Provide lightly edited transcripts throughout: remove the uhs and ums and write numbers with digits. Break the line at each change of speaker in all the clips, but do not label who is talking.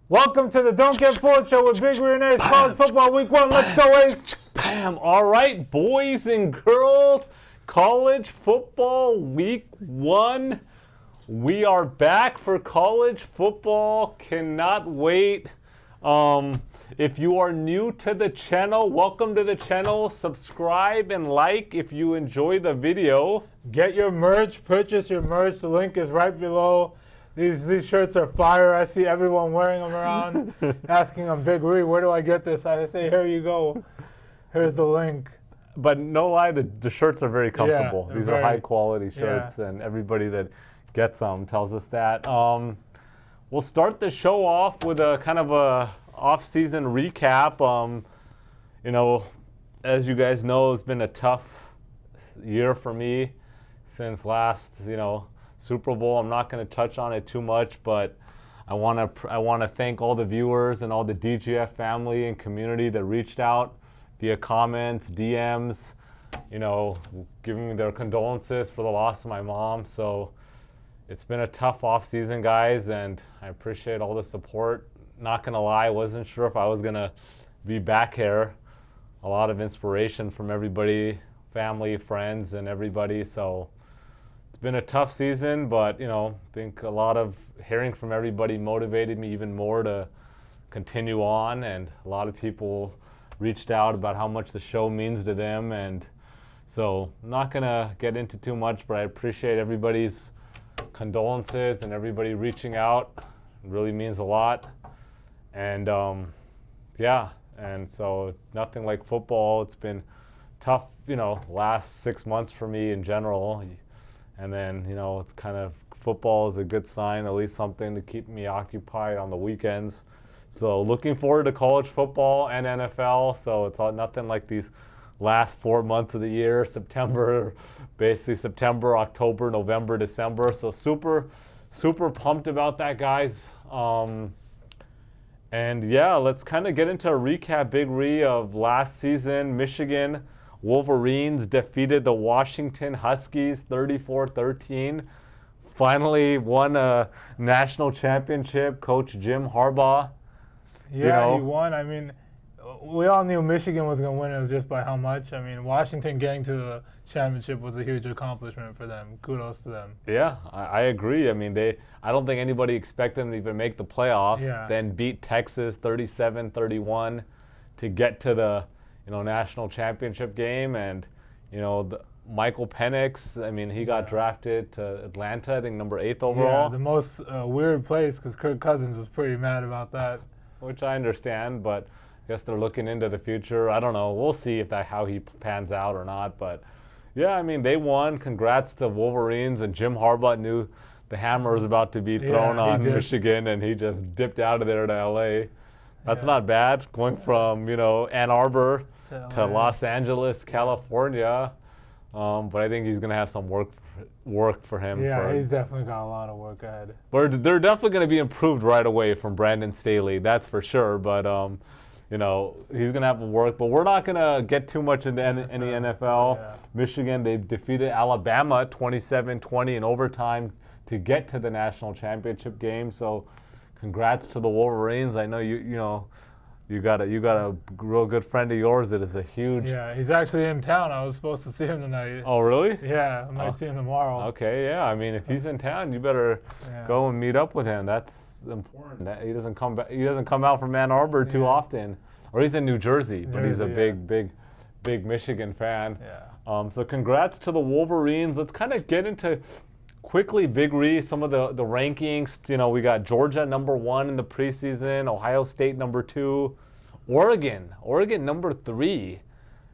Welcome to the Don't Get Fooled Show with Big Ray and College Football Week 1. Let's go, Ace.
Bam! All right, boys and girls, college football week 1. We are back for college football. Cannot wait. If you are new to the channel, welcome to the channel. Subscribe and like if you enjoy the video.
Get your merch. Purchase your merch. The link is right below. These shirts are fire. I see everyone wearing them around, asking them, Big Ree, where do I get this? I say, here you go. Here's the link.
But no lie, the shirts are very comfortable.
Yeah,
These are high quality shirts, and everybody that gets them tells us that. We'll start the show off with a kind of a off-season recap. As you guys know, it's been a tough year for me since last, Super Bowl. I'm not going to touch on it too much, but I want to thank all the viewers and all the DGF family and community that reached out via comments, DMs, giving me their condolences for the loss of my mom. So it's been a tough off season, guys, and I appreciate all the support. Not going to lie, I wasn't sure if I was going to be back here. A lot of inspiration from everybody, family, friends, and everybody. So it's been a tough season, but I think a lot of hearing from everybody motivated me even more to continue on, and a lot of people reached out about how much the show means to them. And so I'm not gonna get into too much, but I appreciate everybody's condolences and everybody reaching out. It really means a lot. And and so nothing like football. It's been tough, last 6 months for me in general. And then, it's kind of, football is a good sign, at least something to keep me occupied on the weekends. So looking forward to college football and NFL. So it's nothing like these last 4 months of the year, September, October, November, December. So super, super pumped about that, guys. Let's kind of get into a recap, Big Ree, of last season. Michigan Wolverines defeated the Washington Huskies 34-13. Finally won a national championship. Coach Jim Harbaugh.
Yeah, he won. I mean, we all knew Michigan was going to win. It was just by how much. I mean, Washington getting to the championship was a huge accomplishment for them. Kudos to them.
Yeah, I agree. I mean, I don't think anybody expected them to even make the playoffs.
Yeah.
Then beat Texas 37-31 to get to the national championship game. And Michael Penix, I mean, he got drafted to Atlanta, I think number 8 overall.
Yeah, the most weird place, because Kirk Cousins was pretty mad about that.
Which I understand, but I guess they're looking into the future. I don't know. We'll see how he pans out or not. But yeah, I mean, they won. Congrats to Wolverines, and Jim Harbaugh knew the hammer was about to be thrown on Michigan, and he just dipped out of there to LA. That's not bad, going from Ann Arbor to Los Angeles, California. But I think he's going to have some work for him.
Yeah, he's definitely got a lot of work ahead.
But they're definitely going to be improved right away from Brandon Staley, that's for sure. But he's going to have to work. But we're not going to get too much into any NFL.
Yeah.
Michigan, they defeated Alabama 27-20 in overtime to get to the national championship game. So congrats to the Wolverines. I know you got a real good friend of yours that is a huge.
Yeah, he's actually in town. I was supposed to see him tonight.
Oh, really?
Yeah, I might see him tomorrow.
Okay, yeah. I mean, if he's in town, you better go and meet up with him. That's important. He doesn't come back. He doesn't come out from Ann Arbor too often, or he's in New Jersey, but he's a big Michigan fan.
Yeah.
So congrats to the Wolverines. Let's kind of get into quickly, Big Ree, some of the rankings. We got Georgia number 1 in the preseason, Ohio State number 2, Oregon number 3.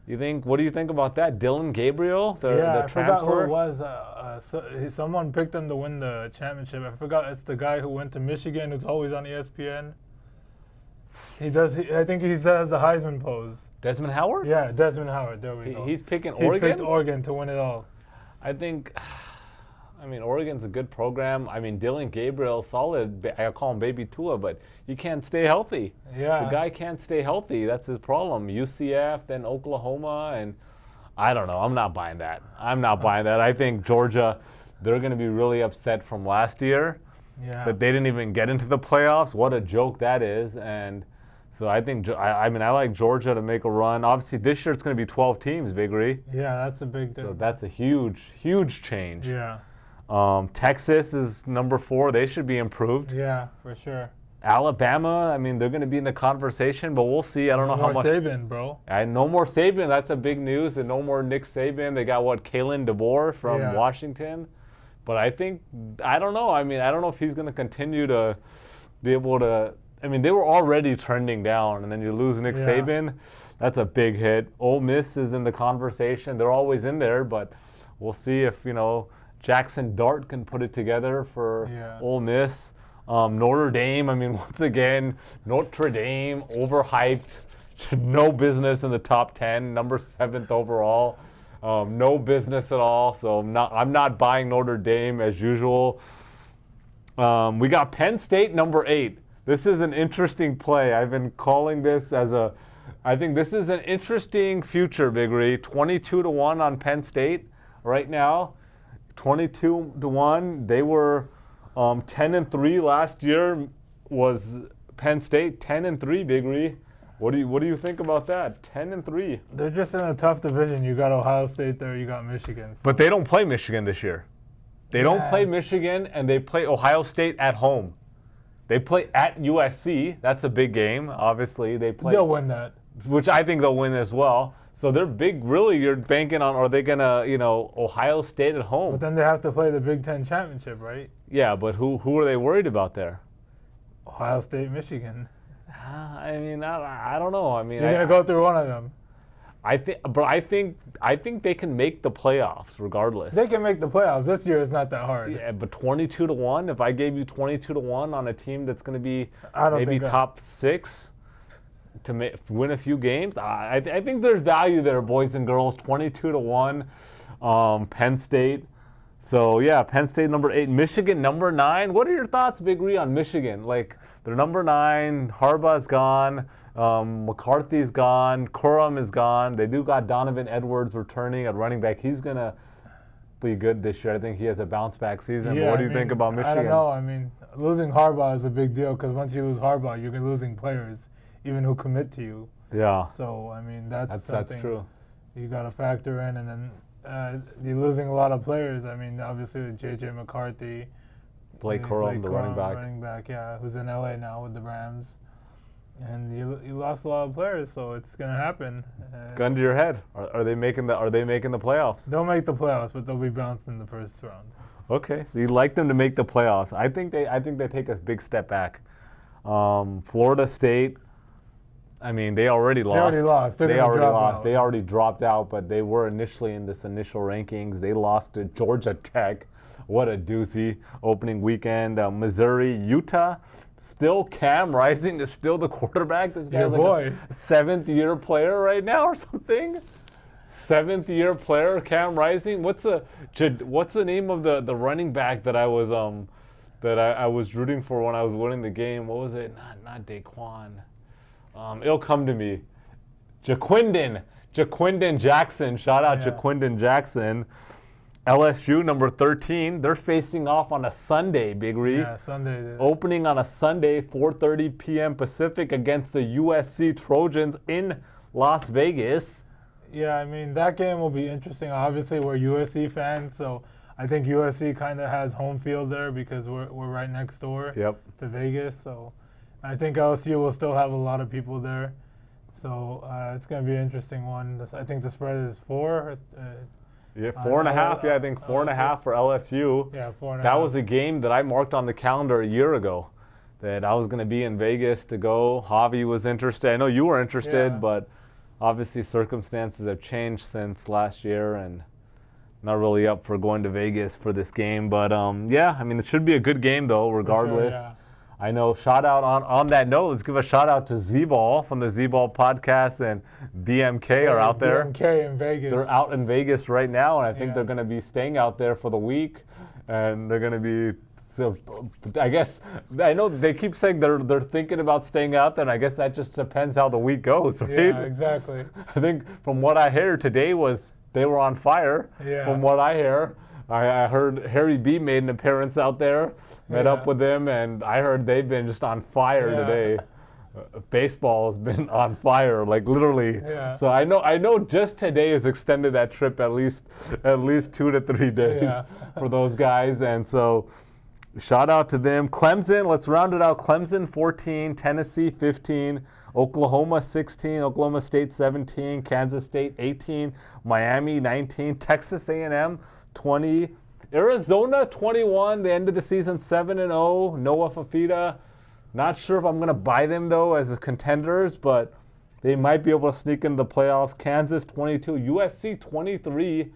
What do you think about that? Dylan Gabriel, the transfer?
I forgot who it was. Someone picked him to win the championship. I forgot. It's the guy who went to Michigan, who's always on ESPN. I think he has the Heisman pose.
Desmond Howard?
Yeah, Desmond Howard. There we go.
He's picking Oregon?
He picked Oregon to win it all.
I mean, Oregon's a good program. I mean, Dylan Gabriel, solid. I call him Baby Tua, but he can't stay healthy.
Yeah.
The guy can't stay healthy. That's his problem. UCF, then Oklahoma, and I don't know. I'm not buying that. I think Georgia, they're going to be really upset from last year.
Yeah.
that they didn't even get into the playoffs. What a joke that is. And so I think, I like Georgia to make a run. Obviously, this year it's going to be 12 teams, Big Ree.
Yeah, that's a big
So
difference.
that's a huge, huge change.
Yeah.
Texas is number 4. They should be improved.
Yeah, for sure.
Alabama, I mean, they're going to be in the conversation, but we'll see. I don't know how much.
Saban, bro.
No more Saban. That's a big news. No more Nick Saban. They got Kalen DeBoer from Washington. But I don't know. I mean, I don't know if he's going to continue to be able to. I mean, they were already trending down, and then you lose Nick Saban. That's a big hit. Ole Miss is in the conversation. They're always in there, but we'll see if, Jackson Dart can put it together for Ole Miss. Notre Dame, I mean, once again, Notre Dame, overhyped, no business in the top 10, number 7th overall, no business at all. So I'm not buying Notre Dame as usual. We got Penn State, number 8. This is an interesting play. I've been calling this I think this is an interesting future, Big Ree. 22-1 on Penn State right now. 22-1. They were 10-3 last year. Was Penn State 10-3, Big Ree? What do you think about that? 10-3.
They're just in a tough division. You got Ohio State there. You got Michigan. So.
But they don't play Michigan this year. They don't play Michigan, and they play Ohio State at home. They play at USC. That's a big game. Obviously,
they'll win that.
Which I think they'll win as well. So they're big. Really, you're banking on, are they gonna, Ohio State at home?
But then they have to play the Big Ten championship, right?
Yeah, but who are they worried about there?
Ohio State, Michigan.
I mean, I don't know. I mean,
you're gonna go through one of them.
I think they can make the playoffs regardless.
They can make the playoffs. This year is not that hard.
Yeah, but 22-1. If I gave you 22-1 on a team that's going to be maybe top 6 to win a few games, I think there's value there, boys and girls. 22-1. Penn State. So yeah, Penn State number 8, Michigan number 9. What are your thoughts, Big Ree, on Michigan? Like, they're number 9. Harbaugh's gone. McCarthy's gone. Corum is gone. They do got Donovan Edwards returning at running back. He's going to be good this year. I think he has a bounce back season.
Yeah,
what do you think about Michigan?
I don't know. I mean, losing Harbaugh is a big deal because once you lose Harbaugh, you're losing players, even who commit to you.
Yeah.
So, I mean, that's something
that's true.
You got to factor in. And then you're losing a lot of players. I mean, obviously, J.J. McCarthy.
Blake Corum, the running back.
Running back, yeah, who's in L.A. now with the Rams. And you lost a lot of players, so it's gonna happen.
Gun to your head. Are they making the playoffs?
They'll make the playoffs, but they'll be bounced in the first round.
Okay, so you'd like them to make the playoffs. I think they take a big step back. Florida State. I mean, they already lost. They already dropped out, but they were initially in this initial rankings. They lost to Georgia Tech. What a doozy opening weekend. Missouri, Utah. Still Cam Rising is still the quarterback. This guy's like a 7th-year player right now or something. 7th-year player, Cam Rising. What's the name of the running back that I was rooting for when I was winning the game? What was it? Not Daquan. It'll come to me. Jaquindon Jackson. Shout out Jaquindon Jackson. LSU, number 13, they're facing off on a Sunday, Big Ree.
Yeah, Sunday.
Opening on a Sunday, 4:30 p.m. Pacific against the USC Trojans in Las Vegas.
Yeah, I mean, that game will be interesting. Obviously, we're USC fans, so I think USC kind of has home field there because we're right next door to Vegas. So I think LSU will still have a lot of people there. So it's going to be an interesting one. I think the spread is 4.
Yeah, 4.5. I think 4.5 for LSU.
Yeah, 4.5.
That was a game that I marked on the calendar a year ago. That I was going to be in Vegas to go. Javi was interested. I know you were interested, but obviously circumstances have changed since last year, and not really up for going to Vegas for this game. But yeah, I mean, it should be a good game though, regardless.
Sure,
I know. Shout out on that note. Let's give a shout out to Z-Ball from the Z-Ball podcast and BMK are out there.
BMK in Vegas.
They're out in Vegas right now, and I think they're going to be staying out there for the week, and they're going to be. So I guess I know they keep saying they're thinking about staying out there, and I guess that just depends how the week goes, right?
Yeah, exactly.
I think from what I hear today was they were on fire.
Yeah.
From what I hear, I heard Harry B made an appearance out there, met up with him, and I heard they've been just on fire today. Baseball has been on fire, like literally.
Yeah.
So I know just today has extended that trip at least 2 to 3 days for those guys, and so shout out to them. Clemson, let's round it out. Clemson 14, Tennessee 15, Oklahoma 16, Oklahoma State 17, Kansas State 18, Miami 19, Texas A&M 20, Arizona 21. They ended the season 7-0. Noah Fafita. Not sure if I'm going to buy them, though, as contenders, but they might be able to sneak into the playoffs. Kansas 22, USC 23.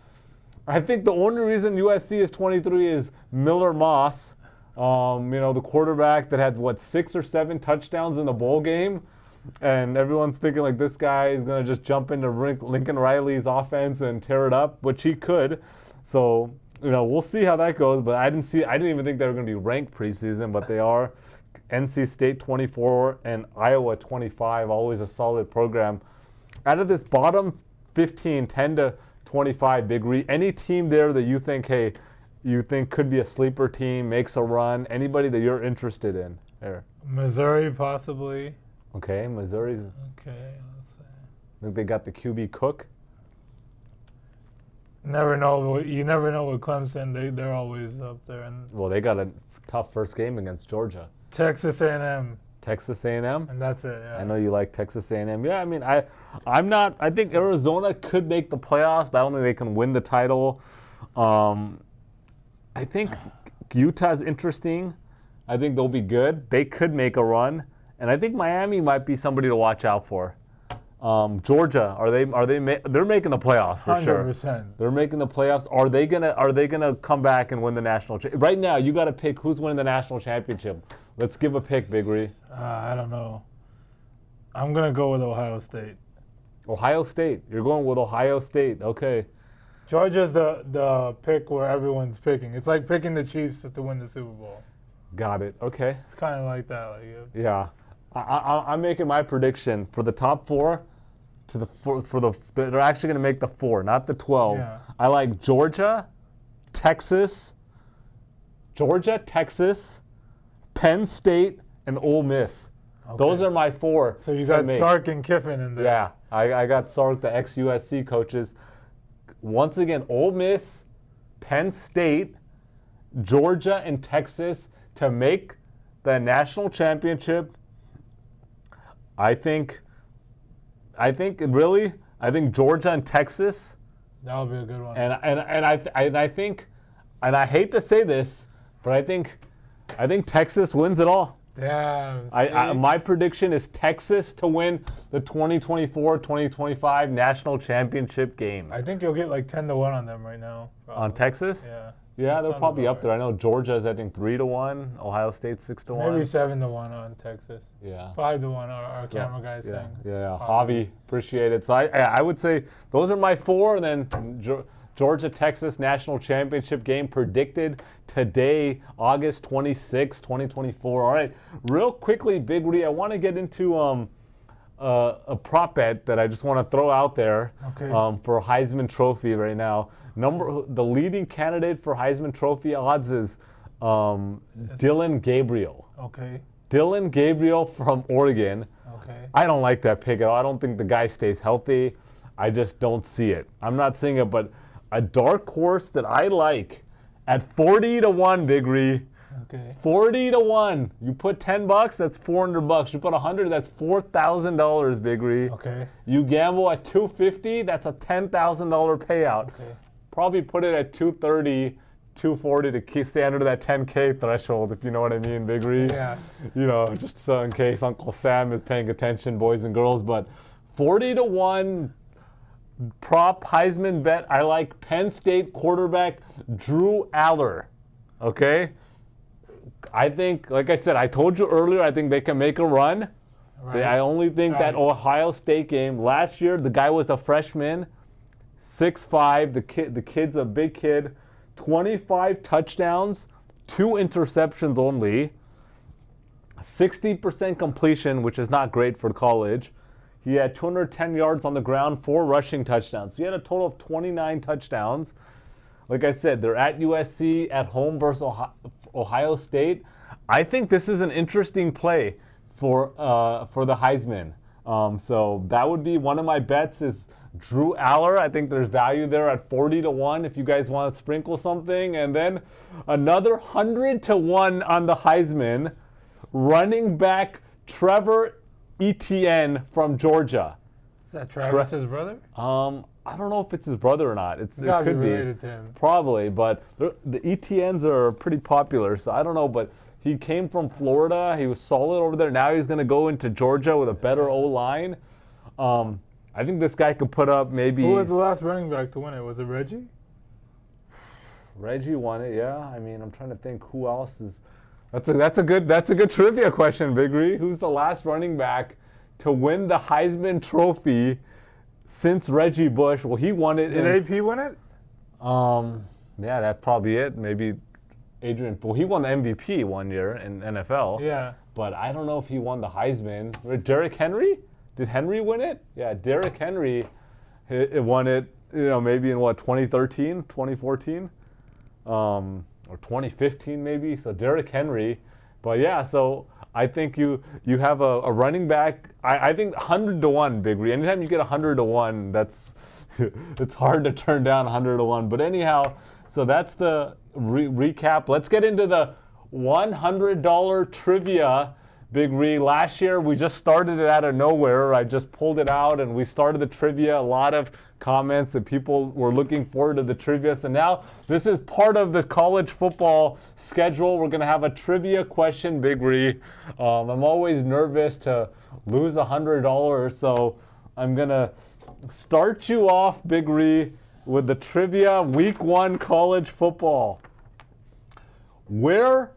I think the only reason USC is 23 is Miller Moss, the quarterback that had, 6 or 7 touchdowns in the bowl game. And everyone's thinking, like, this guy is going to just jump into Lincoln Riley's offense and tear it up, which he could. So, we'll see how that goes. But I didn't even think they were going to be ranked preseason, but they are. NC State 24 and Iowa 25, always a solid program. Out of this bottom 15, 10 to 25, Big Re, any team there that you think could be a sleeper team, makes a run, anybody that you're interested in there?
Missouri, possibly.
Okay, Missouri's.
Okay, let's see.
I think they got the QB Cook.
Never know. You never know with Clemson. They're always up there. And
Well, they got a tough first game against Georgia.
Texas A&M.
Texas A&M?
And that's it, yeah.
I know you like Texas A&M. Yeah, I mean, I'm not. I think Arizona could make the playoffs, but I don't think they can win the title. I think Utah's interesting. I think they'll be good. They could make a run, and I think Miami might be somebody to watch out for. Georgia, they're making the playoffs for 100%. Sure. They're making the playoffs. Are they gonna come back and win the national championship? Right now, you got to pick who's winning the national championship. Let's give a pick, Big Ree.
I don't know. I'm gonna go with Ohio State.
Ohio State. You're going with Ohio State. Okay.
Georgia's the pick where everyone's picking. It's like picking the Chiefs to win the Super Bowl.
Got it. Okay.
It's kind of like that.
Yeah. I'm making my prediction for the top 4 they're actually going to make the 4, not the 12. Yeah. I like Georgia, Texas, Penn State, and Ole Miss. Okay. Those are my 4.
So you got Sark and Kiffin in there.
Yeah, I got Sark, the ex-USC coaches. Once again, Ole Miss, Penn State, Georgia, and Texas to make the national championship. I think Georgia and Texas.
That would be a good one.
And I think, and I hate to say this, but I think Texas wins it all.
Yeah.
My prediction is Texas to win the 2024-2025 national championship game.
I think you'll get like 10-1 on them right now. Probably.
On Texas?
Yeah.
Yeah, they'll probably up there. I know Georgia's, I think, 3-1. Ohio State 6-1.
Maybe 7-1 on Texas.
Yeah.
5-1. Our camera guy's saying.
Yeah. Javi, appreciate it. So I would say those are my 4, and then Georgia Texas national championship game predicted today, August 26, 2024. All right, real quickly, Big Ree, I want to get into a prop bet that I just want to throw out there for Heisman Trophy right now. The leading candidate for Heisman Trophy odds is Dylan Gabriel.
Okay.
Dylan Gabriel from Oregon.
Okay.
I don't like that pick at all. I don't think the guy stays healthy. I just don't see it. I'm not seeing it, but a dark horse that I like at 40-1, Big Ree.
Okay.
40-1. You put $10, that's $400. You put $100, that's $4,000, Big Ree.
Okay.
You gamble at $250, that's a $10,000 payout.
Okay.
Probably put it at $230, $240 to stay under that $10K threshold, if you know what I mean, Big Ree.
Yeah.
Just so in case Uncle Sam is paying attention, boys and girls. But 40-1 prop Heisman bet. I like Penn State quarterback Drew Aller. Okay? I think, like I said, I told you earlier, I think they can make a run. Right. I only think that Ohio State game, last year, the guy was a freshman, 6'5", the kid's a big kid, 25 touchdowns, 2 interceptions only, 60% completion, which is not great for college. He had 210 yards on the ground, 4 rushing touchdowns. So he had a total of 29 touchdowns. Like I said, they're at USC, at home versus Ohio State. I think this is an interesting play for the Heisman. So that would be one of my bets is Drew Aller. I think there's value there at 40-1 if you guys want to sprinkle something. And then another 100-1 on the Heisman. Running back Trevor Etienne from Georgia.
Is that Travis's brother?
I don't know if it's his brother or not. It could be
related to him.
Probably, but the Etiennes are pretty popular, so I don't know. But he came from Florida. He was solid over there. Now he's going to go into Georgia with a better O-line. I think this guy could put up maybe.
Who was the last running back to win it? Was it Reggie?
Reggie won it, yeah. I mean, I'm trying to think who else is. That's a good trivia question, Big Ree. Who's the last running back to win the Heisman Trophy since Reggie Bush? Well, he won it.
Did AP win it?
Yeah, that's probably it. Maybe Adrian. Well, he won the MVP one year in NFL.
Yeah.
But I don't know if he won the Heisman. Derrick Henry? Did Henry win it? Yeah, Derrick Henry won it, maybe in 2013, 2014? Or 2015 maybe. So Derrick Henry. But yeah, so I think you have a running back. I think 100-1, Big Ree. Anytime you get 100-1, that's it's hard to turn down 100-1. But anyhow, so that's the recap. Let's get into the $100 trivia, Big Ree. Last year we just started it out of nowhere. I just pulled it out and we started the trivia. A lot of comments that people were looking forward to the trivia. So now this is part of the college football schedule. We're going to have a trivia question, Big Ree. I'm always nervous to lose $100, so I'm going to start you off, Big Ree, with the trivia week 1 college football. Where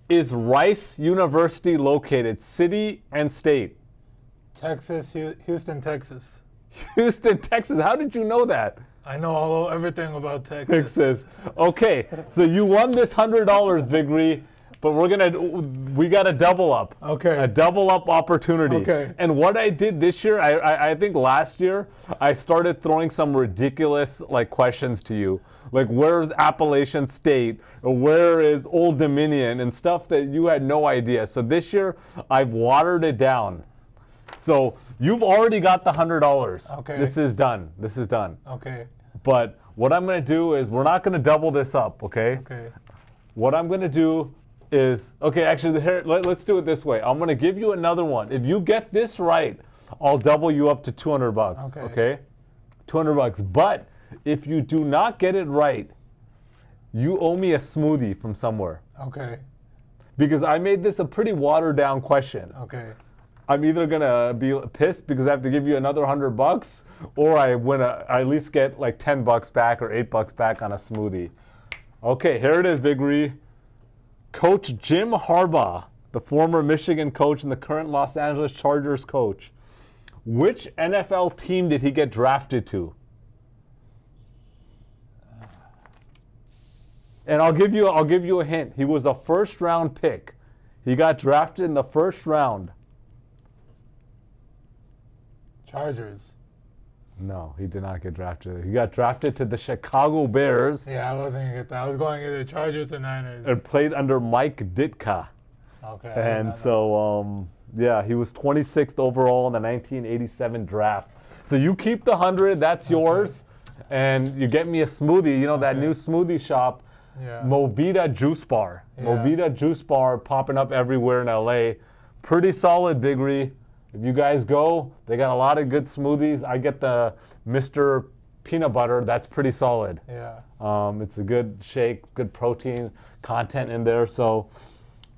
is Rice University located? City and state.
Texas, Houston, Texas.
Houston, Texas. How did you know that?
I know everything about Texas.
Texas. Okay, so you won this $100, Big Ree, but we got a double up.
Okay.
A double up opportunity.
Okay.
And what I did this year, I think last year, I started throwing some ridiculous questions to you. Like, where's Appalachian State? Or where is Old Dominion? And stuff that you had no idea. So this year, I've watered it down. So you've already got the $100.
Okay.
This is done. This is done.
Okay.
But what I'm going to do is we're not going to double this up, okay?
Okay.
What I'm going to do is, okay, actually, here, let's do it this way. I'm going to give you another one. If you get this right, I'll double you up to $200, okay? $200. But if you do not get it right, you owe me a smoothie from somewhere.
Okay.
Because I made this a pretty watered down question.
Okay.
I'm either gonna be pissed because I have to give you another $100, or I at least get like $10 back or $8 back on a smoothie. Okay, here it is, Big Ree. Coach Jim Harbaugh, the former Michigan coach and the current Los Angeles Chargers coach, which NFL team did he get drafted to? And I'll give you a hint. He was a first-round pick. He got drafted in the first round.
Chargers.
No, he did not get drafted. He got drafted to the Chicago Bears.
Yeah, I wasn't going to get that. I was going either Chargers or Niners.
And played under Mike Ditka.
Okay.
And so, yeah, he was 26th overall in the 1987 draft. So you keep the 100, that's yours. And you get me a smoothie, that new smoothie shop, Movida Juice Bar.
Yeah.
Movida Juice Bar popping up everywhere in LA. Pretty solid, Big Ree. If you guys go, they got a lot of good smoothies. I get the Mr. Peanut Butter. That's pretty solid.
Yeah.
It's a good shake, good protein content in there. So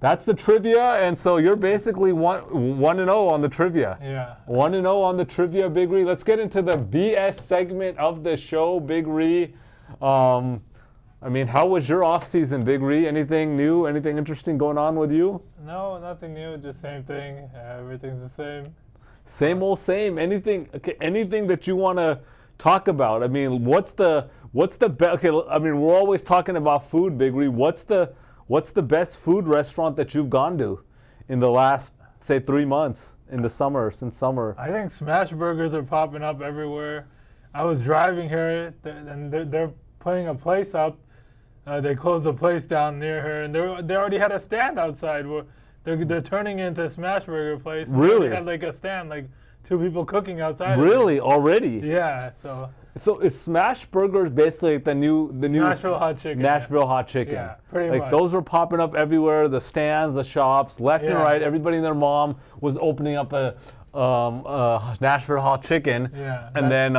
that's the trivia. And so you're basically 1-0 on the trivia.
Yeah.
1-0 on the trivia, Big Ree. Let's get into the BS segment of the show, Big Ree. How was your off season, Big Ree? Anything new? Anything interesting going on with you?
No, nothing new. Just same thing. Everything's the same.
Same old same. Anything that you want to talk about? What's the best? Okay, we're always talking about food, Big Ree. What's the best food restaurant that you've gone to in the last, say, 3 months since summer?
I think smash burgers are popping up everywhere. I was driving here, and they're putting a place up. They closed the place down near her, and they already had a stand outside. They're turning it into a smash burger place.
Really?
They had like a stand, like 2 people cooking outside.
Really? Already?
Yeah. So
is smash burgers basically the new
Nashville hot chicken.
Nashville hot chicken?
Yeah, pretty much.
Those were popping up everywhere. The stands, the shops, left and right. Everybody and their mom was opening up a Nashville hot chicken.
Yeah.
And then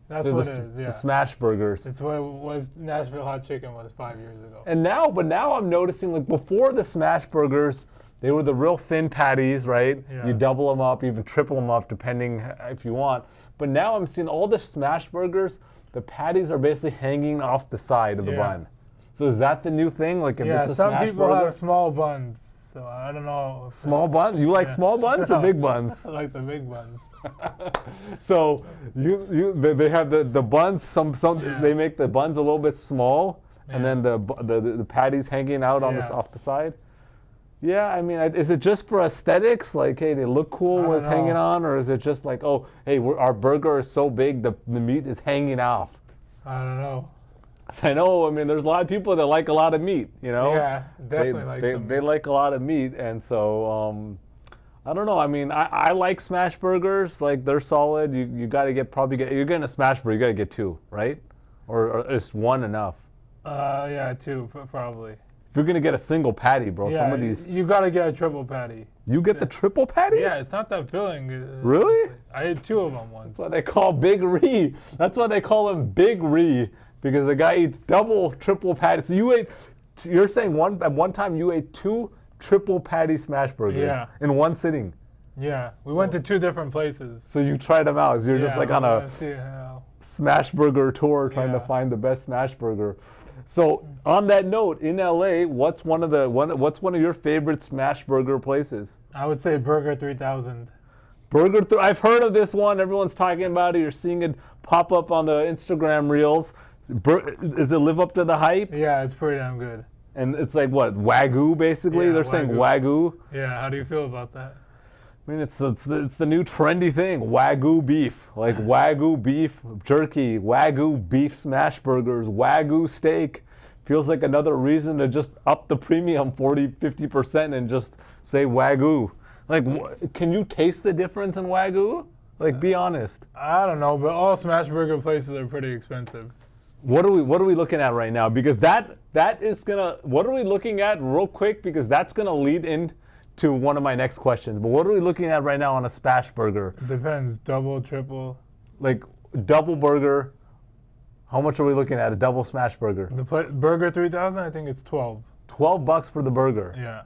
that's
so
what
the,
it is. Yeah.
the smash burgers.
It's what it was. Nashville hot chicken was 5 years ago.
And now I'm noticing, like, before the smash burgers, they were the real thin patties, right?
Yeah.
You double them up, even triple them up, depending if you want. But now I'm seeing all the smash burgers, the patties are basically hanging off the side of the bun. So is that the new thing? Like, if it's a
some
smash
people
burger?
have small buns, so I don't know.
Small buns? You like small buns or big buns?
I like the big buns.
So they have the buns. They make the buns a little bit small, and then the patties hanging out on off the side. Yeah, I mean, is it just for aesthetics? Like, hey, they look cool when it's hanging on, or is it just like, oh, hey, our burger is so big, the meat is hanging off?
I don't know.
I know. I mean, there's a lot of people that like a lot of meat. You know.
Yeah, definitely
they like a lot of meat, and so I don't know. I mean, I like smash burgers. Like, they're solid. You got to you're getting a smash burger. You got to get 2, right? Or is 1 enough?
Yeah, 2 probably.
If you're gonna get a single patty, bro, some of these
you gotta get a triple patty.
You get the triple patty?
Yeah, it's not that filling.
Really?
I ate 2 of them once.
That's what they call Big Ree. That's why they call him Big Ree, because the guy eats double, triple patties. So you're saying at one time you ate 2 triple patty smash burgers in one sitting.
Yeah, we went to 2 different places.
So you tried them out. So you're just like on a smash burger tour trying to find the best smash burger. So on that note, in LA, what's one of your favorite smash burger places?
I would say Burger 3000.
I've heard of this one. Everyone's talking about it. You're seeing it pop up on the Instagram reels. Does it live up to the hype?
Yeah, it's pretty damn good.
And it's like what, Wagyu basically?
Yeah,
They're saying Wagyu.
Yeah, how do you feel about that?
I mean, it's the new trendy thing, Wagyu beef. Like Wagyu beef jerky, Wagyu beef smash burgers, Wagyu steak. Feels like another reason to just up the premium 40-50% and just say Wagyu. Like, can you taste the difference in Wagyu? Like, be honest.
I don't know, but all smash burger places are pretty expensive.
What are we looking at right now? Because that is gonna. What are we looking at real quick? Because that's gonna lead into one of my next questions. But what are we looking at right now on a smash burger?
Depends. Double, triple.
Like double burger. How much are we looking at a double smash burger?
The Burger 3000, I think it's 12.
$12 for the burger.
Yeah.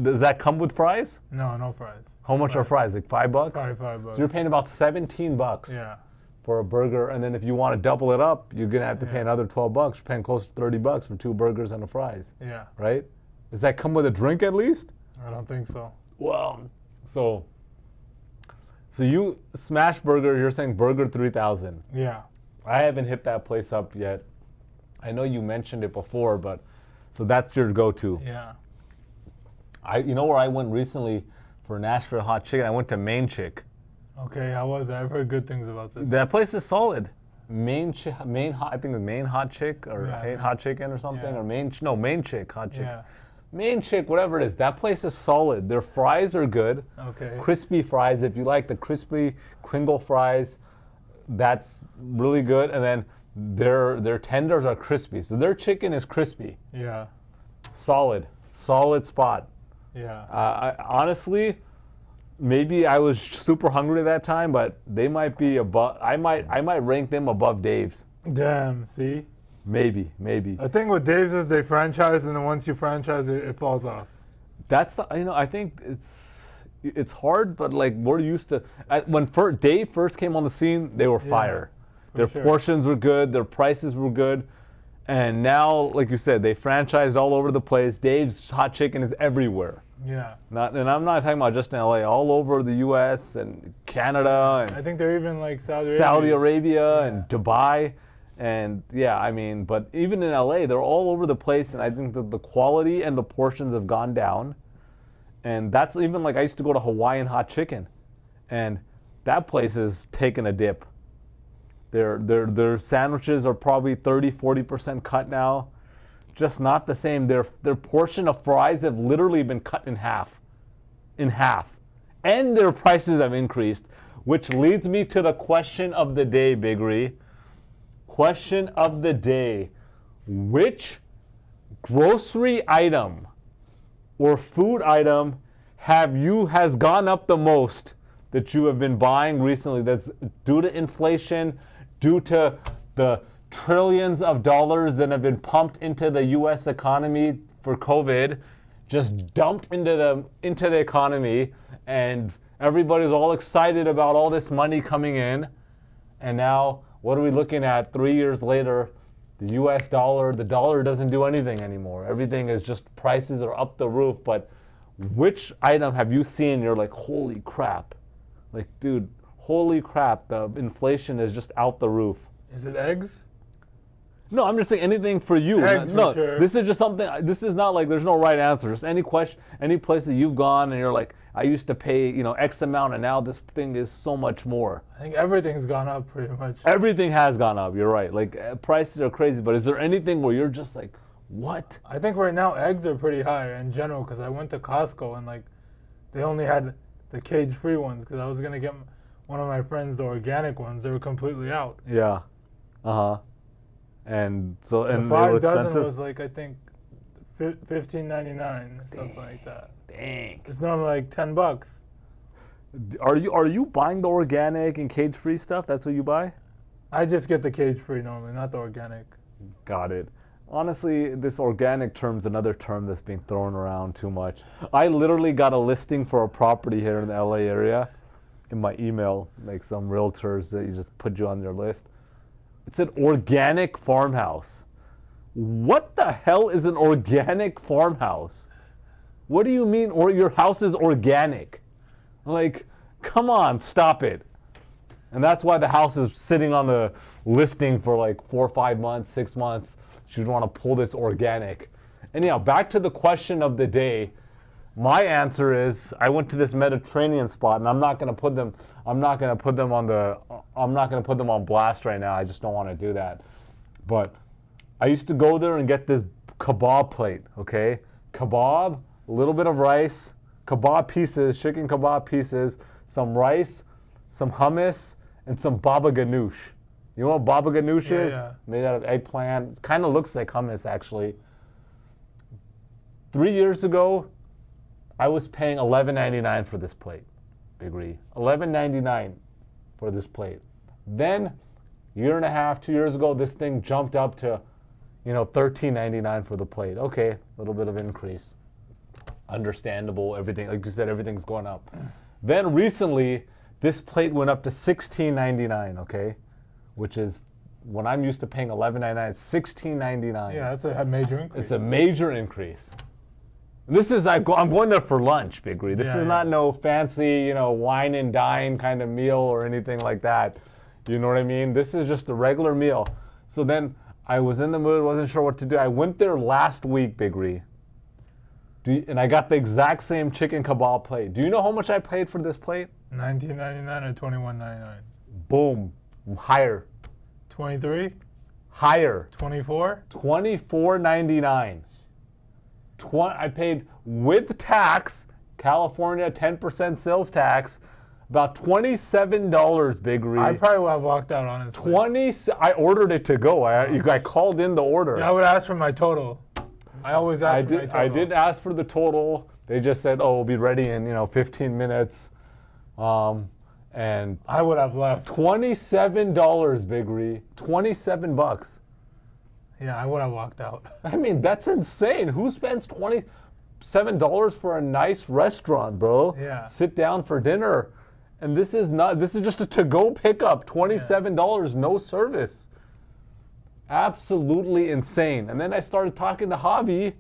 Does that come with fries?
No fries.
How much are fries? Like $5?
$5.
So you're paying about $17.
Yeah.
For a burger, and then if you want to double it up, you're gonna have to pay another $12. You're paying close to $30 for 2 burgers and a fries.
Yeah.
Right? Does that come with a drink at least?
I don't think so.
Well, so you smash burger. You're saying Burger 3000.
Yeah.
I haven't hit that place up yet. I know you mentioned it before, but so that's your go-to.
Yeah.
You know where I went recently for Nashville hot chicken? I went to Main Chick.
Okay, how was that? I've heard good things about this.
That place is solid. I think the Main Hot Chick or Hot Chicken or something, or Main Chick Hot Chick.
Yeah.
Main Chick, whatever it is. That place is solid. Their fries are good.
Okay.
Crispy fries. If you like the crispy Kringle fries, that's really good. And then their tenders are crispy. So their chicken is crispy.
Yeah.
Solid spot.
Yeah.
Honestly, maybe I was super hungry that time, but they might be above. I might rank them above Dave's.
Damn. See.
Maybe.
The thing with Dave's is they franchise, and then once you franchise it, it falls off.
That's I think it's hard, but like we're used to. When Dave first came on the scene, they were fire. Their portions were good. Their prices were good. And now, like you said, they franchised all over the place. Dave's Hot Chicken is everywhere.
Yeah.
And I'm not talking about just in LA, all over the US and Canada. And
I think they're even like
Saudi Arabia and Dubai. And yeah, I mean, but even in LA, they're all over the place. And I think that the quality and the portions have gone down. And that's even like I used to go to Hawaiian Hot Chicken. And that place is taking a dip. Their sandwiches are probably 30-40% cut now. Just not the same. Their portion of fries have literally been cut in half. And their prices have increased, which leads me to the question of the day, Big Ree. Question of the day. Which grocery item or food item has gone up the most that you have been buying recently that's due to inflation, due to the trillions of dollars that have been pumped into the U.S. economy for COVID, just dumped into the economy, and everybody's all excited about all this money coming in. And now, what are we looking at 3 years later? The U.S. dollar, the dollar doesn't do anything anymore. Everything is just, prices are up the roof. But which item have you seen you're like, holy crap? Like, dude, holy crap, the inflation is just out the roof.
Is it eggs?
No, I'm just saying anything for you.
Eggs,
no,
for sure.
This is just something, this is not like there's no right answer. Just any question, any place that you've gone and you're like, I used to pay, X amount and now this thing is so much more.
I think everything's gone up pretty much.
Everything has gone up, you're right. Like, prices are crazy, but is there anything where you're just like, what?
I think right now eggs are pretty high in general because I went to Costco and like they only had the cage-free ones because I was going to get one of my friends the organic ones. They were completely out.
Yeah. Uh-huh. And so, and
the
they were
5 dozen
expensive?
was like, I think, $15.99 or something like that.
Dang.
It's normally like $10.
Are you buying the organic and cage-free stuff? That's what you buy?
I just get the cage-free normally, not the organic.
Got it. Honestly, this organic term's another term that's being thrown around too much. I literally got a listing for a property here in the LA area in my email, like some realtors that you just put you on their list. It's an organic farmhouse. What the hell is an organic farmhouse? What do you mean or your house is organic? Like, come on, stop it. And that's why the house is sitting on the listing for like 4 or 5 months, 6 months. You'd want to pull this organic. Anyhow, back to the question of the day. My answer is I went to this Mediterranean spot, and I'm not going to put them on blast right now. I just don't want to do that. But I used to go there and get this kebab plate, okay? Kebab, a little bit of rice, kebab pieces, chicken kebab pieces, some rice, some hummus, and some baba ganoush. You know what baba ganoush is?
Yeah.
Made out of eggplant. It kind of looks like hummus, actually. 3 years ago, I was paying $11.99 for this plate, Big Ree. $11.99 for this plate. Then, year and a half, 2 years ago, this thing jumped up to, $13.99 for the plate. Okay, a little bit of increase. Understandable, everything, like you said, everything's going up. Then recently, this plate went up to $16.99, okay? Which is, when I'm used to paying $11.99, it's $16.99.
Yeah, that's a major increase.
It's a major increase. This is, I'm going there for lunch, Big Ree. This is not no fancy, wine and dine kind of meal or anything like that. You know what I mean? This is just a regular meal. So then I was in the mood, wasn't sure what to do. I went there last week, Big Ree. And I got the exact same chicken kebab plate. Do you know how much I paid for this plate?
$19.99 or $21.99?
Boom. Higher.
23?
Higher.
24?
$24.99. I paid with tax, California 10% sales tax, about $27, Big Ree.
I probably would have walked out, honestly.
I ordered it to go. I called in the order.
Yeah, I would ask for my total. I always ask for my total.
I did ask for the total. They just said, "Oh, we'll be ready in 15 minutes." And
I would have left.
$27, Big Ree. $27.
Yeah, I would have walked out.
I mean, that's insane. Who spends $27 for a nice restaurant, bro?
Yeah.
Sit down for dinner. And this is just a to-go pickup. $27, no service. Absolutely insane. And then I started talking to Javi,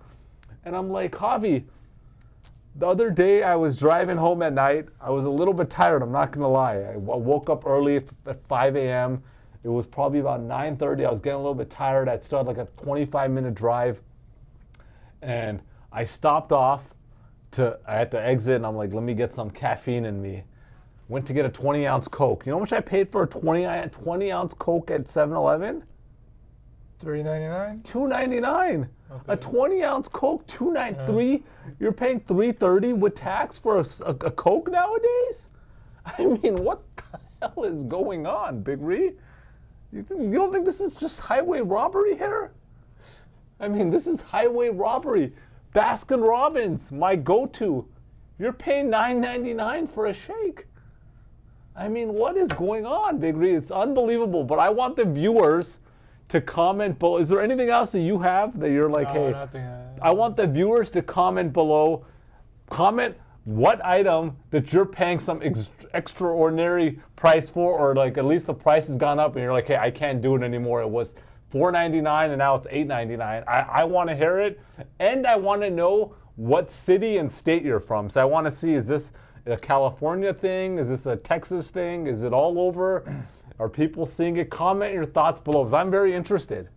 and I'm like, Javi, the other day I was driving home at night. I was a little bit tired, I'm not gonna lie. I woke up early at 5 a.m. It was probably about 9:30. I was getting a little bit tired. I'd started like a 25-minute drive. And I stopped off I had to exit, and I'm like, let me get some caffeine in me. went to get a 20-ounce Coke. You know how much I paid for a 20-ounce Coke at 7-Eleven?
$3.99.
$2.99.
Okay.
A 20-ounce Coke, $2.93. You're paying $3.30 with tax for a Coke nowadays? I mean, what the hell is going on, Big Ree? You don't think this is just highway robbery here? I mean, this is highway robbery. Baskin Robbins, my go-to. You're paying $9.99 for a shake. I mean, what is going on, Big Ree? It's unbelievable. But I want the viewers to comment below. Is there anything else that you have that you're like, hey,
nothing.
I want the viewers to comment below. Comment what item that you're paying some extraordinary price for, or like at least the price has gone up and you're like, hey, I can't do it anymore. It was $4.99 and now it's $8.99. I want to hear it, and I want to know what city and state you're from. So I want to see, is this a California thing? Is this a Texas thing? Is it all over? Are people seeing it? Comment your thoughts below, because I'm very interested.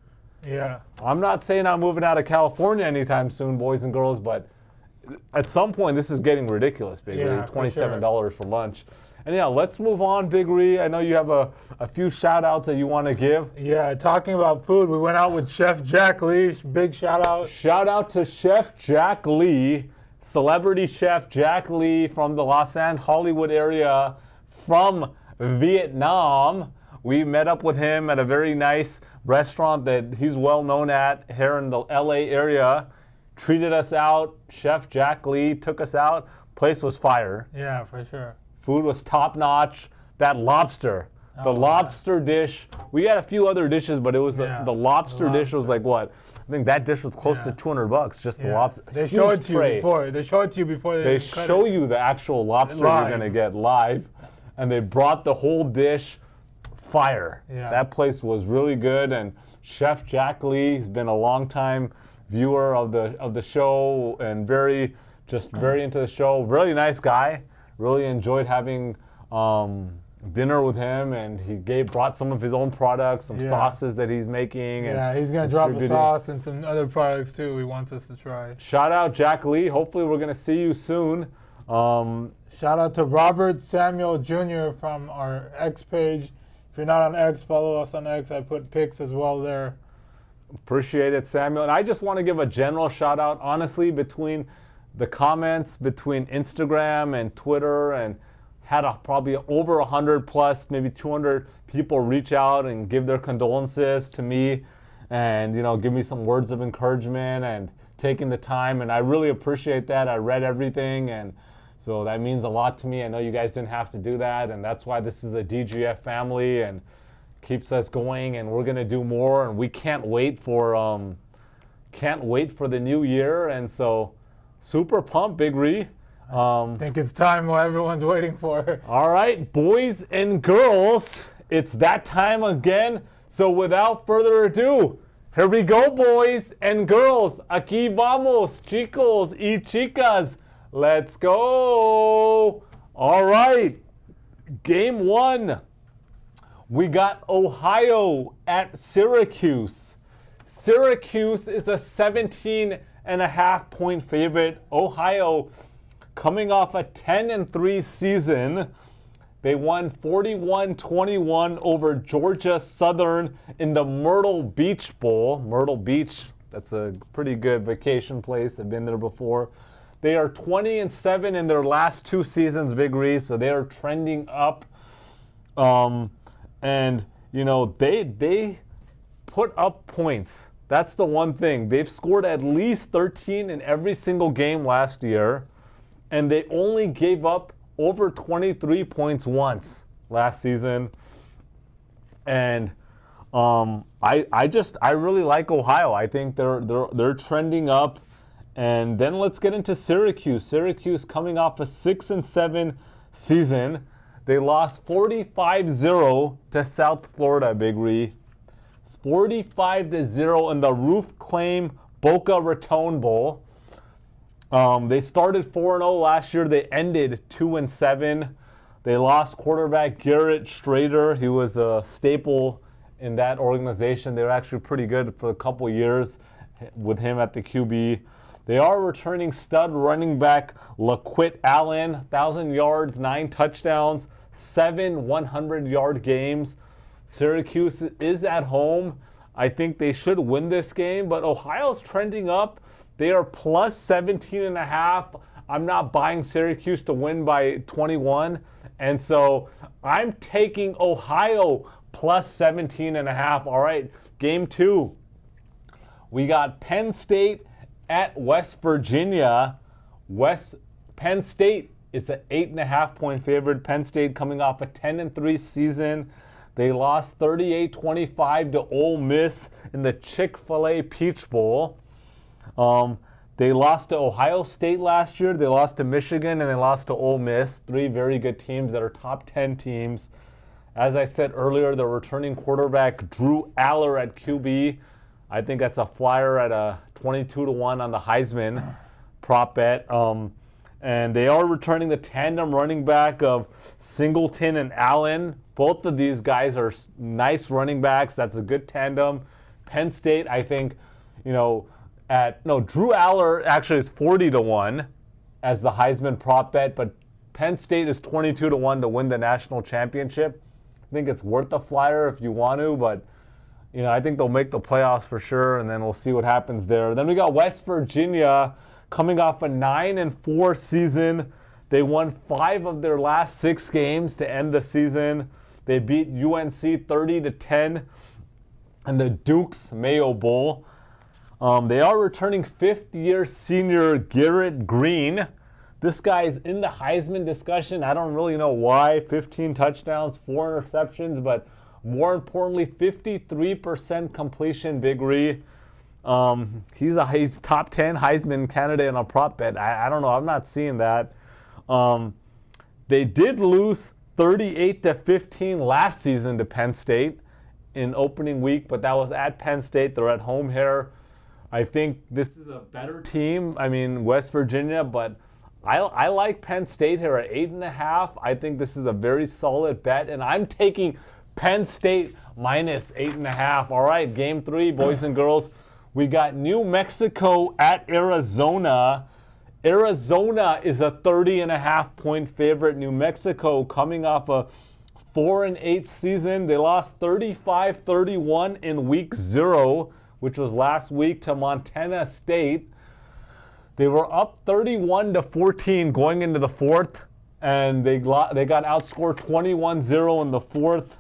Yeah.
I'm not saying I'm moving out of California anytime soon, boys and girls, but at some point this is getting ridiculous, Big Ree. $27 for lunch. And yeah, let's move on, Big Ree. I know you have a few shout outs that you want to give.
Yeah, talking about food, we went out with Chef Jack Lee. Big shout out.
Shout out to Chef Jack Lee, celebrity chef Jack Lee from the Los Angeles, Hollywood area, from Vietnam. We met up with him at a very nice restaurant that he's well known at here in the LA area. Treated us out. Chef Jack Lee took us out. Place was fire.
Yeah, for sure.
Food was top notch. That lobster, the lobster dish. We had a few other dishes, but it was the lobster dish was like what? I think that dish was close to $200. Just the lobster.
They show it to you before. They show it to you before
they show you the actual lobster you're gonna get live, and they brought the whole dish. Fire. Yeah. That place was really good, and Chef Jack Lee has been a long time viewer of the show and very into the show. Really nice guy. Really enjoyed having dinner with him, and he brought some of his own products, some sauces that he's making.
Yeah, he's gonna drop a sauce and some other products too. He wants us to try.
Shout out Jack Lee. Hopefully we're gonna see you soon.
Shout out to Robert Samuel Jr. from our X page. If you're not on X, follow us on X. I put pics as well there.
Appreciate it, Samuel. And I just want to give a general shout out, honestly, between the comments, between Instagram and Twitter, and had probably over 100 plus, maybe 200 people reach out and give their condolences to me and, give me some words of encouragement and taking the time. And I really appreciate that. I read everything, and so that means a lot to me. I know you guys didn't have to do that, and that's why this is a DGF family and keeps us going, and we're gonna do more, and we can't wait for the new year, and so super pumped, Big Ree.
I think it's time what everyone's waiting for.
All right, boys and girls, it's that time again. So without further ado, here we go, boys and girls. Aquí vamos, chicos y chicas. Let's go. All right, game one. We got Ohio at Syracuse. Syracuse is a 17.5 point favorite. Ohio coming off a 10-3 season. They won 41-21 over Georgia Southern in the Myrtle Beach Bowl. Myrtle Beach, that's a pretty good vacation place. I've been there before. They are 20-7 in their last two seasons, Big Ree, so they are trending up. And, they put up points. That's the one thing. They've scored at least 13 in every single game last year, and they only gave up over 23 points once last season. And I really like Ohio. I think they're trending up. And then let's get into Syracuse. Syracuse coming off a 6-7 season. They lost 45-0 to South Florida, Big Ree. 45-0 in the Roof Claim Boca Raton Bowl. They started 4-0 last year. They ended 2-7. They lost quarterback Garrett Strader. He was a staple in that organization. They were actually pretty good for a couple years with him at the QB. They are returning stud running back LaQuit Allen, 1,000 yards, 9 touchdowns, 7 100-yard games. Syracuse is at home. I think they should win this game, but Ohio's trending up. They are plus 17.5. I'm not buying Syracuse to win by 21. And so I'm taking Ohio plus 17.5. All right, game 2. We got Penn State at West Virginia. Penn State is an 8.5-point favorite. Penn State coming off a 10-3 season. They lost 38-25 to Ole Miss in the Chick-fil-A Peach Bowl. They lost to Ohio State last year. They lost to Michigan, and they lost to Ole Miss. 3 very good teams that are top 10 teams. As I said earlier, the returning quarterback, Drew Aller at QB. I think that's a flyer at a 22-1 on the Heisman prop bet. And they are returning the tandem running back of Singleton and Allen. Both of these guys are nice running backs. That's a good tandem. Penn State, I think, Drew Aller actually is 40-1 as the Heisman prop bet, but Penn State is 22-1 to win the national championship. I think it's worth a flyer if you want to, but I think they'll make the playoffs for sure, and then we'll see what happens there. Then we got West Virginia coming off a 9-4 season. They won 5 of their last 6 games to end the season. They beat UNC 30-10 in the Duke's Mayo Bowl. They are returning 5th-year senior Garrett Green. This guy is in the Heisman discussion. I don't really know why. 15 touchdowns, 4 interceptions, but more importantly, 53% completion, Big Ree. He's top 10 Heisman candidate on a prop bet. I don't know. I'm not seeing that. They did lose 38-15 last season to Penn State in opening week, but that was at Penn State. They're at home here. I think this is a better team. West Virginia, but I like Penn State here at 8.5. I think this is a very solid bet, and I'm taking Penn State minus 8.5. All right, game 3, boys and girls. We got New Mexico at Arizona. Arizona is a 30.5-point favorite. New Mexico coming off a 4-8 season. They lost 35-31 in week 0, which was last week, to Montana State. They were up 31-14 going into the 4th, and they got outscored 21-0 in the 4th.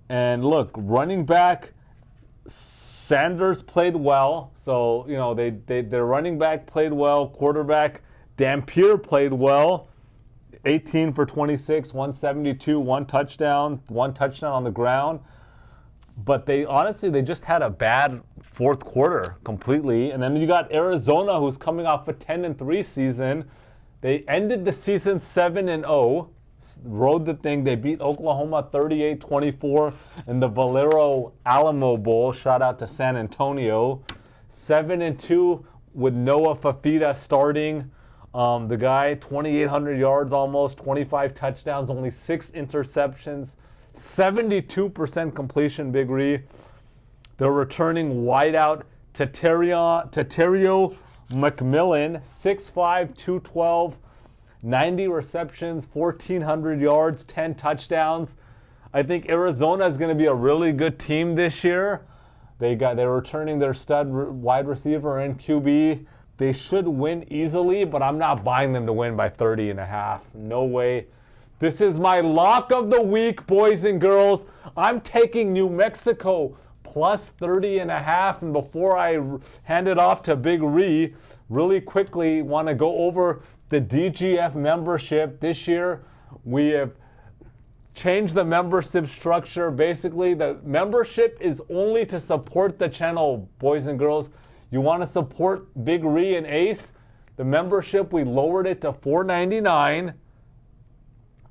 And look, running back Sanders played well, so their running back played well. Quarterback Dampier played well, 18 for 26, 172, 1 touchdown on the ground. But they just had a bad 4th quarter completely. And then you got Arizona, who's coming off a 10-3 season. They ended the season 7-0. Rode the thing. They beat Oklahoma 38-24 in the Valero Alamo Bowl. Shout out to San Antonio. 7-2 with Noah Fafita starting. The guy, 2,800 yards almost, 25 touchdowns, only 6 interceptions, 72% completion, Big Ree. They're returning wideout Taterio McMillan, 6'5", 212, 90 receptions, 1,400 yards, 10 touchdowns. I think Arizona is going to be a really good team this year. They're returning their stud wide receiver and QB. They should win easily, but I'm not buying them to win by 30.5. No way. This is my lock of the week, boys and girls. I'm taking New Mexico plus 30.5. And before I hand it off to Big Ree, really quickly want to go over the DGF membership. This year, we have changed the membership structure. Basically, the membership is only to support the channel, boys and girls. You want to support Big Ree and Ace, the membership, we lowered it to $4.99.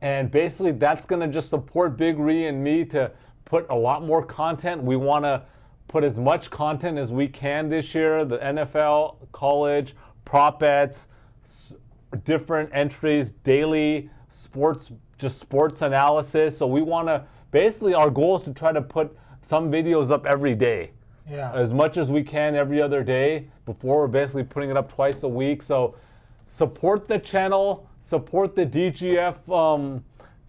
And basically, that's going to just support Big Ree and me to put a lot more content. We want to put as much content as we can this year. The NFL, college, prop bets, different entries, daily sports, just sports analysis. So we want to, basically our goal is to try to put some videos up every day. Yeah. As much as we can every other day. Before, we're basically putting it up twice a week. So support the channel, support the DGF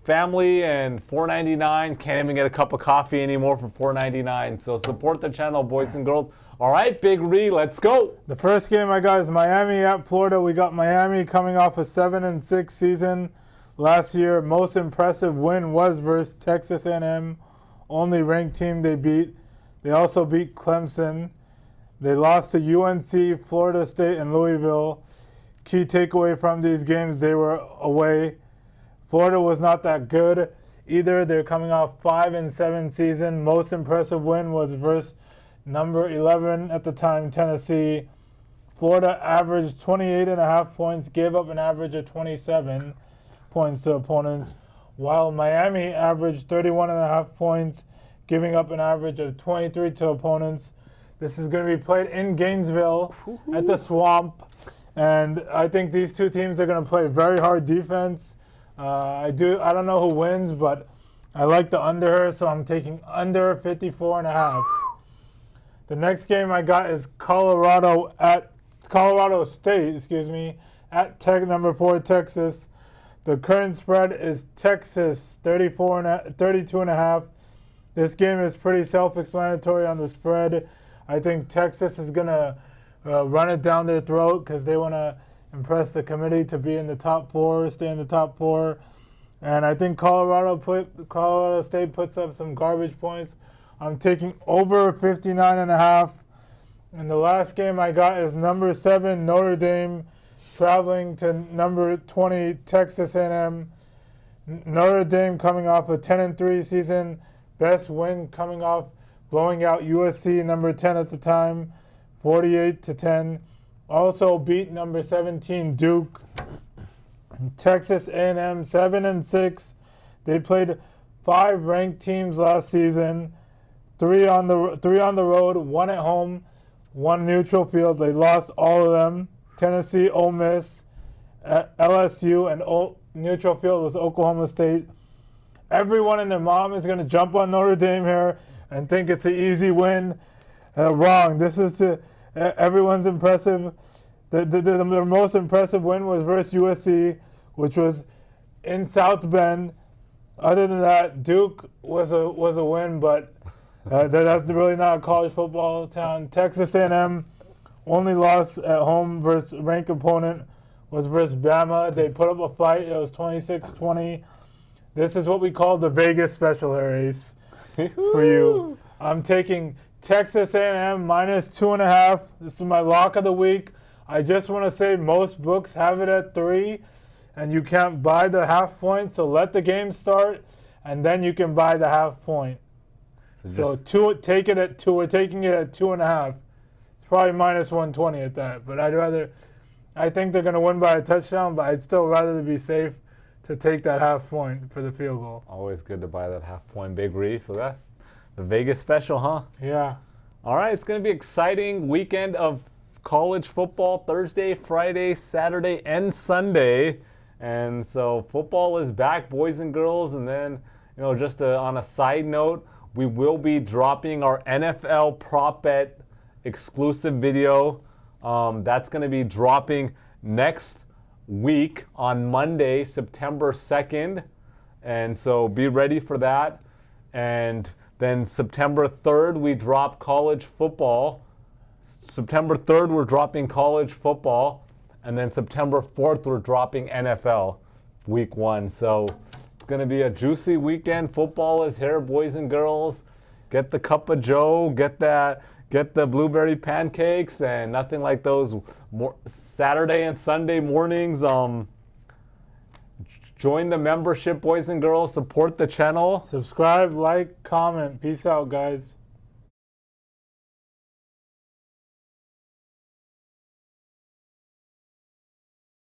family, and $4.99. Can't even get a cup of coffee anymore for $4.99. So support the channel, boys and girls. All right, Big Ree, let's go.
The first game I got is Miami at Florida. We got Miami coming off a 7-6 season last year. Most impressive win was versus Texas A&M, only ranked team they beat. They also beat Clemson. They lost to UNC, Florida State, and Louisville. Key takeaway from these games, they were away. Florida was not that good either. They're coming off 5-7 season. Most impressive win was versus number 11 at the time, Tennessee. Florida averaged 28.5 points, gave up an average of 27 points to opponents, while Miami averaged 31.5 points, giving up an average of 23 to opponents. This is going to be played in Gainesville at the Swamp, and I think these two teams are going to play very hard defense. I don't know who wins, but I like the under, so I'm taking under 54.5. The next game I got is Colorado State, at number 4 Texas. The current spread is Texas 32.5. This game is pretty self-explanatory on the spread. I think Texas is going to run it down their throat because they want to impress the committee to be in the top 4, stay in the top 4. And I think Colorado State puts up some garbage points. I'm taking over 59.5. And the last game I got is number 7 Notre Dame traveling to number 20 Texas A&M. Notre Dame coming off a 10-3 season. Best win coming off blowing out USC, number 10 at the time, 48-10. Also beat number 17 Duke. Texas A&M 7-6. They played 5 ranked teams last season. 3 on the road, 1 at home, 1 neutral field. They lost all of them. Tennessee, Ole Miss, LSU, and neutral field was Oklahoma State. Everyone and their mom is going to jump on Notre Dame here and think it's an easy win. Wrong. This is everyone's impressive. The most impressive win was versus USC, which was in South Bend. Other than that, Duke was a win, but that's really not a college football town. Texas A&M only loss at home versus ranked opponent was versus Bama. They put up a fight. It was 26-20. This is what we call the Vegas special race for you. I'm taking Texas A&M minus 2.5. This is my lock of the week. I just want to say most books have it at 3, and you can't buy the half point. So let the game start, and then you can buy the half point. So take it at 2. We're taking it at 2.5. It's probably minus 120 at that. But I think they're going to win by a touchdown, but I'd still rather be safe to take that half point for the field goal.
Always good to buy that half point, Big Ree. So that the Vegas special, huh?
Yeah.
All right, it's going to be exciting weekend of college football, Thursday, Friday, Saturday, and Sunday. And so football is back, boys and girls. And then, just on a side note, we will be dropping our NFL prop bet exclusive video. That's going to be dropping next week on Monday, September 2nd. And so be ready for that. And then September 3rd, we drop college football. September 3rd, we're dropping college football. And then September 4th, we're dropping NFL week 1. So it's going to be a juicy weekend. Football is here, boys and girls. Get the cup of joe, get the blueberry pancakes, and nothing like those Saturday and Sunday mornings. Join the membership, boys and girls. Support the channel.
Subscribe, like, comment. Peace out, guys.